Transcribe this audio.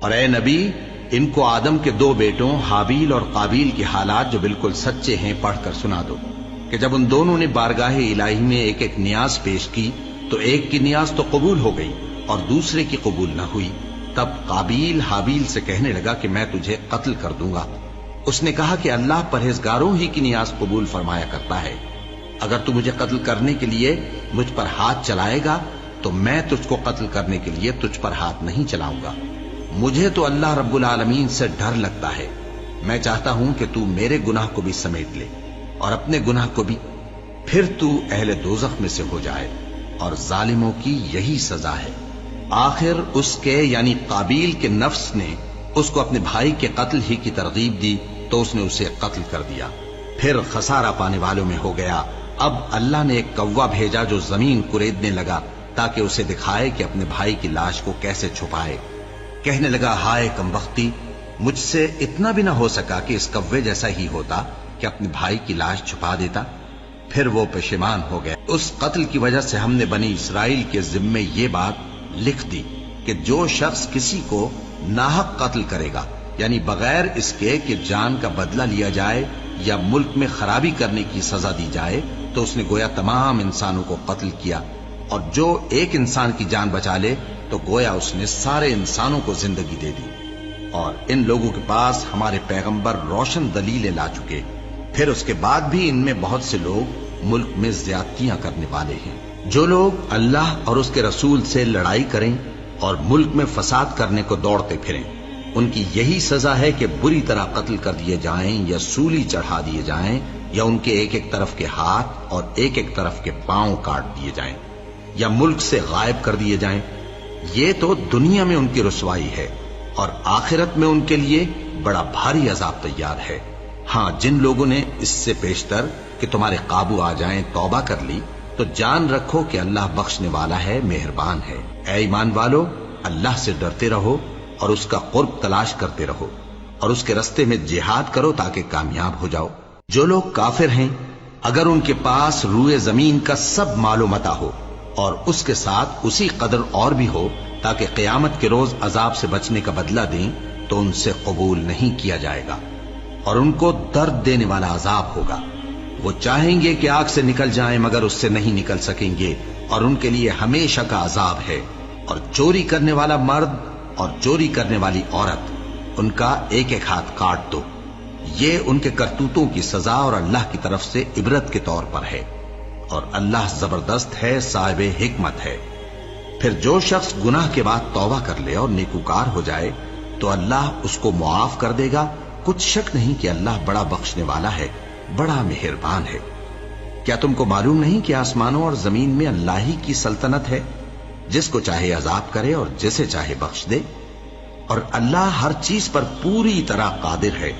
اور اے نبی، ان کو آدم کے دو بیٹوں حابیل اور قابیل کے حالات جو بالکل سچے ہیں پڑھ کر سنا دو کہ جب ان دونوں نے بارگاہ الہی میں ایک ایک نیاز پیش کی تو ایک کی نیاز تو قبول ہو گئی اور دوسرے کی قبول نہ ہوئی۔ تب قابیل حابیل سے کہنے لگا کہ میں تجھے قتل کر دوں گا۔ اس نے کہا کہ اللہ پرہیزگاروں ہی کی نیاز قبول فرمایا کرتا ہے، اگر تو مجھے قتل کرنے کے لیے مجھ پر ہاتھ چلائے گا تو میں تجھ کو قتل کرنے کے لیے تجھ پر ہاتھ نہیں چلاؤں گا۔ مجھے تو اللہ رب العالمین سے ڈر لگتا ہے، میں چاہتا ہوں کہ تو میرے گناہ کو بھی سمیٹ لے اور اپنے گناہ کو بھی، پھر تو اہل دوزخ میں سے ہو جائے، اور ظالموں کی یہی سزا ہے۔ آخر اس کے یعنی قابیل کے نفس نے اس کو اپنے بھائی کے قتل ہی کی ترغیب دی تو اس نے اسے قتل کر دیا، پھر خسارہ پانے والوں میں ہو گیا۔ اب اللہ نے ایک کوا بھیجا جو زمین کریدنے لگا تاکہ اسے دکھائے کہ اپنے بھائی کی لاش کو کیسے چھپائے۔ کہنے لگا، ہائے کمبختی، مجھ سے اتنا بھی نہ ہو سکا کہ اس کوے جیسا ہی ہوتا کہ اپنے بھائی کی لاش چھپا دیتا۔ پھر وہ پشیمان ہو گئے۔ اس قتل کی وجہ سے ہم نے بنی اسرائیل کے ذمے یہ بات لکھ دی کہ جو شخص کسی کو ناحق قتل کرے گا، یعنی بغیر اس کے کہ جان کا بدلہ لیا جائے یا ملک میں خرابی کرنے کی سزا دی جائے، تو اس نے گویا تمام انسانوں کو قتل کیا، اور جو ایک انسان کی جان بچا لے تو گویا اس نے سارے انسانوں کو زندگی دے دی۔ اور ان لوگوں کے پاس ہمارے پیغمبر روشن دلیلیں لا چکے، پھر اس کے بعد بھی ان میں بہت سے لوگ ملک میں زیادتیاں کرنے والے ہیں۔ جو لوگ اللہ اور اس کے رسول سے لڑائی کریں اور ملک میں فساد کرنے کو دوڑتے پھریں، ان کی یہی سزا ہے کہ بری طرح قتل کر دیے جائیں یا سولی چڑھا دیے جائیں یا ان کے ایک ایک طرف کے ہاتھ اور ایک ایک طرف کے پاؤں کاٹ دیے جائیں یا ملک سے غائب کر دیے جائیں۔ یہ تو دنیا میں ان کی رسوائی ہے، اور آخرت میں ان کے لیے بڑا بھاری عذاب تیار ہے۔ ہاں، جن لوگوں نے اس سے پیشتر کہ تمہارے قابو آ جائیں توبہ کر لی تو جان رکھو کہ اللہ بخشنے والا ہے، مہربان ہے۔ اے ایمان والو، اللہ سے ڈرتے رہو اور اس کا قرب تلاش کرتے رہو اور اس کے رستے میں جہاد کرو تاکہ کامیاب ہو جاؤ۔ جو لوگ کافر ہیں، اگر ان کے پاس روئے زمین کا سب مال و متاع ہو اور اس کے ساتھ اسی قدر اور بھی ہو تاکہ قیامت کے روز عذاب سے بچنے کا بدلہ دیں، تو ان سے قبول نہیں کیا جائے گا اور ان کو درد دینے والا عذاب ہوگا۔ وہ چاہیں گے کہ آگ سے نکل جائیں مگر اس سے نہیں نکل سکیں گے، اور ان کے لیے ہمیشہ کا عذاب ہے۔ اور چوری کرنے والا مرد اور چوری کرنے والی عورت، ان کا ایک ایک ہاتھ کاٹ دو۔ یہ ان کے کرتوتوں کی سزا اور اللہ کی طرف سے عبرت کے طور پر ہے، اور اللہ زبردست ہے، صاحب حکمت ہے۔ پھر جو شخص گناہ کے بعد توبہ کر لے اور نیکوکار ہو جائے تو اللہ اس کو معاف کر دے گا۔ کچھ شک نہیں کہ اللہ بڑا بخشنے والا ہے، بڑا مہربان ہے۔ کیا تم کو معلوم نہیں کہ آسمانوں اور زمین میں اللہ ہی کی سلطنت ہے، جس کو چاہے عذاب کرے اور جسے چاہے بخش دے، اور اللہ ہر چیز پر پوری طرح قادر ہے۔